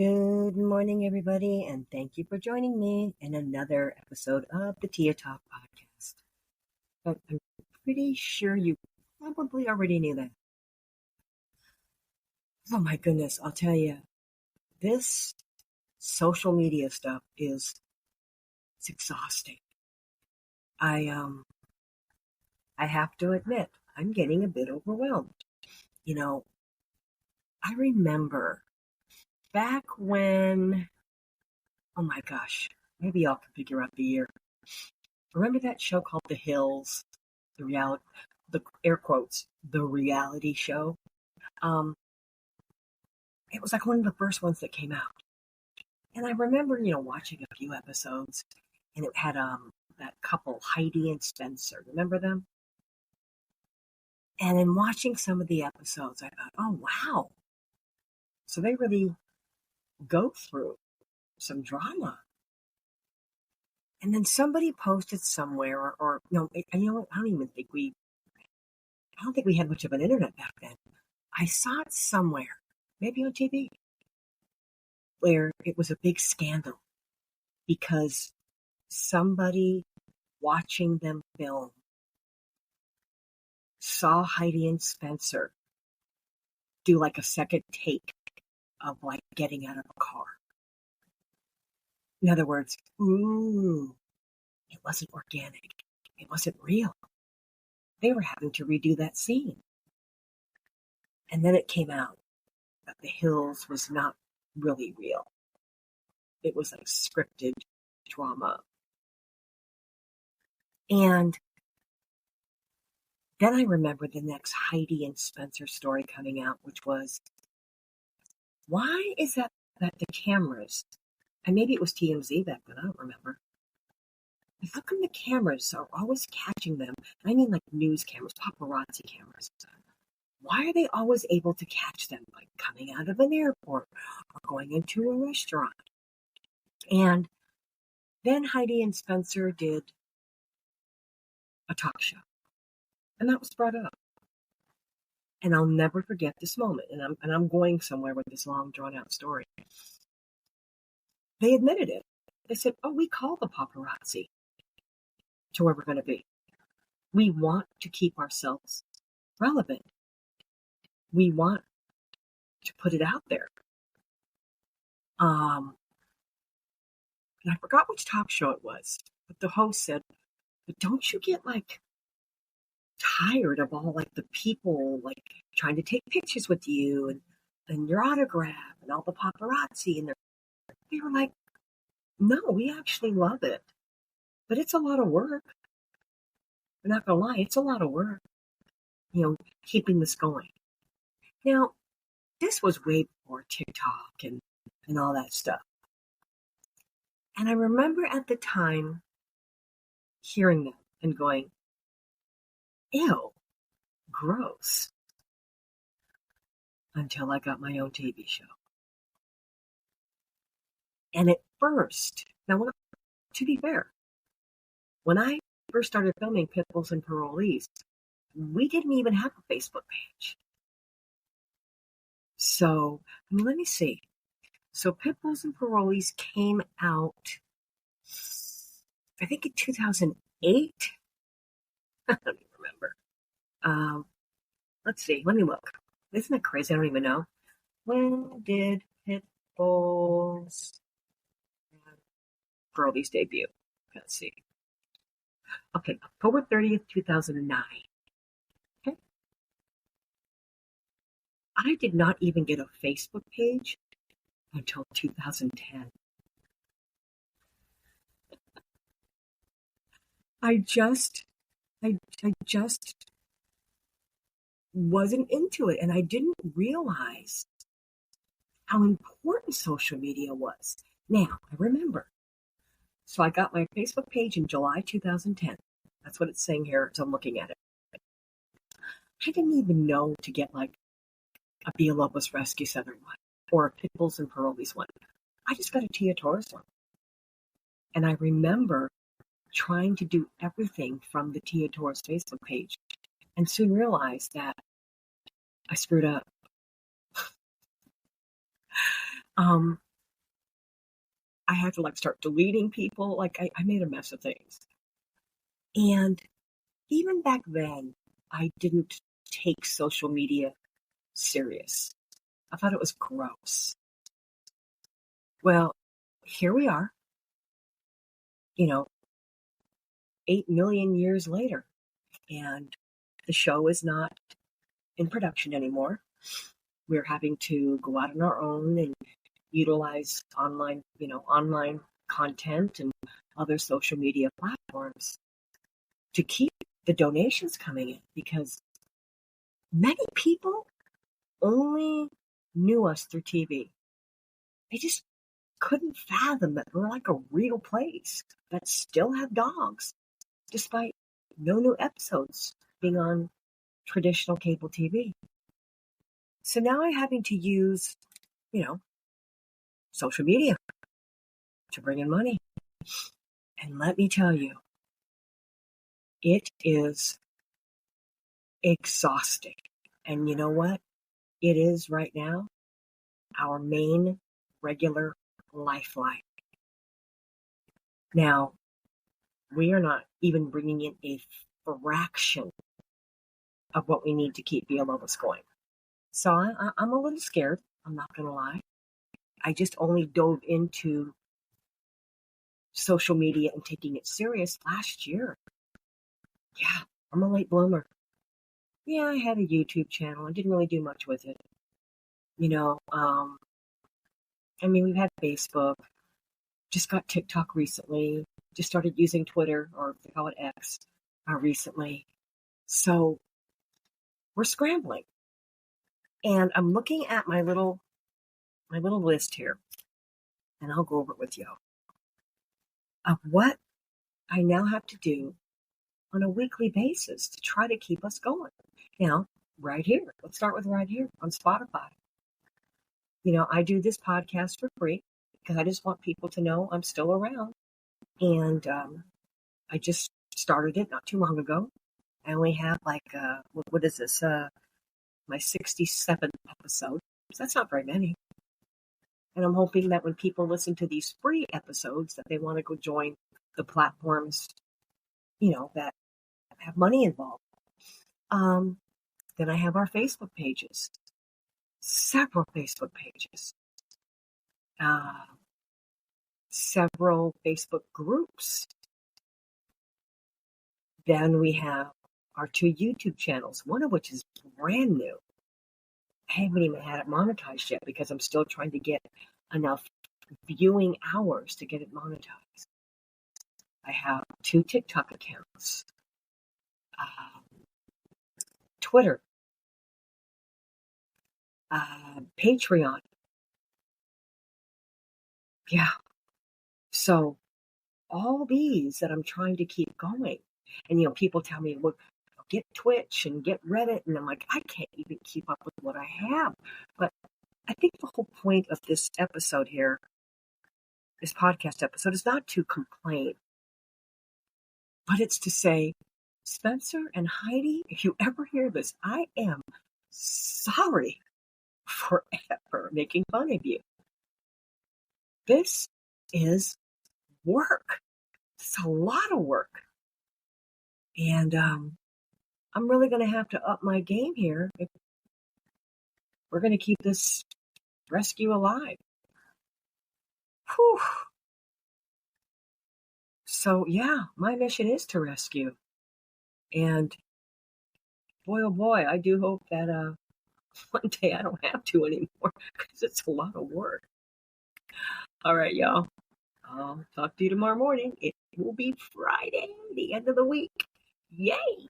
Good morning, everybody, and thank you for joining me in another episode of the Tia Talk podcast. But I'm pretty sure you probably already knew that. Oh my goodness, I'll tell you, this social media stuff it's exhausting. I I have to admit, I'm getting a bit overwhelmed. You know, I remember back when, oh my gosh, maybe y'all can figure out the year. Remember that show called The Hills? The reality, the air quotes, the reality show. Um, it was like one of the first ones that came out, and I remember, watching a few episodes, and it had that couple Heidi and Spencer. Remember them? And in watching some of the episodes, I thought, oh wow, so they really go through some drama. And then somebody posted somewhere, or no, what? I don't think we had much of an internet back then. I saw it somewhere, maybe on TV, where it was a big scandal because somebody watching them film saw Heidi and Spencer do like a second take of like getting out of a car. In other words, ooh, it wasn't organic. It wasn't real. They were having to redo that scene. And then it came out that the Hills was not really real. It was like scripted drama. And then I remember the next Heidi and Spencer story coming out, which was, why is that the cameras, and maybe it was TMZ back then, I don't remember. How come the cameras are always catching them? I mean like news cameras, paparazzi cameras. Why are they always able to catch them, like coming out of an airport or going into a restaurant? And then Heidi and Spencer did a talk show, and that was brought up. And I'll never forget this moment. And I'm going somewhere with this long, drawn out story. They admitted it. They said, "Oh, we call the paparazzi to where we're going to be. We want to keep ourselves relevant. We want to put it out there." And I forgot which talk show it was, but the host said, "But don't you get like tired of all like the people like trying to take pictures with you and your autograph and all the paparazzi?" And they were like, "No, we actually love it, but it's a lot of work. I'm not gonna lie, it's a lot of work, keeping this going." Now, this was way before TikTok and all that stuff. And I remember at the time hearing them and going, ew, gross, until I got my own TV show. And at first, now, to be fair, when I first started filming Pitbulls and Parolees, we didn't even have a Facebook page. So, let me see. So Pitbulls and Parolees came out, I think in 2008. I don't even remember. Let's see. Let me look. Isn't that crazy? I don't even know. When did Pitbulls and Parolees debut? Let's see. Okay, October 30th, 2009. Okay. I did not even get a Facebook page until 2010. I just wasn't into it, and I didn't realize how important social media was. Now, I remember. So I got my Facebook page in July 2010. That's what it's saying here, so I'm looking at it. I didn't even know to get like a Villalobos Rescue Center one or a Pitbulls and Parolees one. I just got a Tia Torres one. And I remember trying to do everything from the Tia Torres Facebook page and soon realized that I screwed up. I had to start deleting people. I made a mess of things. And even back then, I didn't take social media serious. I thought it was gross. Well, here we are, you know, 8 million years later, and the show is not in production anymore. We're having to go out on our own and utilize online content and other social media platforms to keep the donations coming in, because many people only knew us through TV. They just couldn't fathom that we're like a real place that still have dogs, despite no new episodes being on traditional cable TV. So now I'm having to use, social media to bring in money. And let me tell you, it is exhausting. And you know what? It is right now our main regular lifeline. Now, we are not even bringing in a fraction of what we need to keep Villalobos going. So I'm a little scared. I'm not going to lie. I just only dove into social media and taking it serious last year. Yeah, I'm a late bloomer. Yeah, I had a YouTube channel. I didn't really do much with it. We've had Facebook, just got TikTok recently, just started using Twitter, or they call it X, recently. So we're scrambling. And I'm looking at my little list here, and I'll go over it with you, of what I now have to do on a weekly basis to try to keep us going. Now, right here, let's start with right here on Spotify. I do this podcast for free because I just want people to know I'm still around. And I just started it not too long ago. I only have what is this? My 67th episode. So that's not very many. And I'm hoping that when people listen to these free episodes, that they want to go join the platforms, that have money involved. Then I have our Facebook pages, several Facebook pages, several Facebook groups. Then we have our 2 YouTube channels, one of which is brand new. I haven't even had it monetized yet because I'm still trying to get enough viewing hours to get it monetized. I have 2 TikTok accounts, Twitter, Patreon. Yeah. So all these that I'm trying to keep going. And, people tell me, look, get Twitch and get Reddit. And I'm like, I can't even keep up with what I have. But I think the whole point of this episode here, this podcast episode, is not to complain, but it's to say, Spencer and Heidi, if you ever hear this, I am sorry for ever making fun of you. This is work. It's a lot of work. And I'm really going to have to up my game here if we're going to keep this rescue alive. Whew. So, yeah, my mission is to rescue. And boy, oh boy, I do hope that one day I don't have to anymore, because it's a lot of work. All right, y'all. I'll talk to you tomorrow morning. It will be Friday, the end of the week. Yay!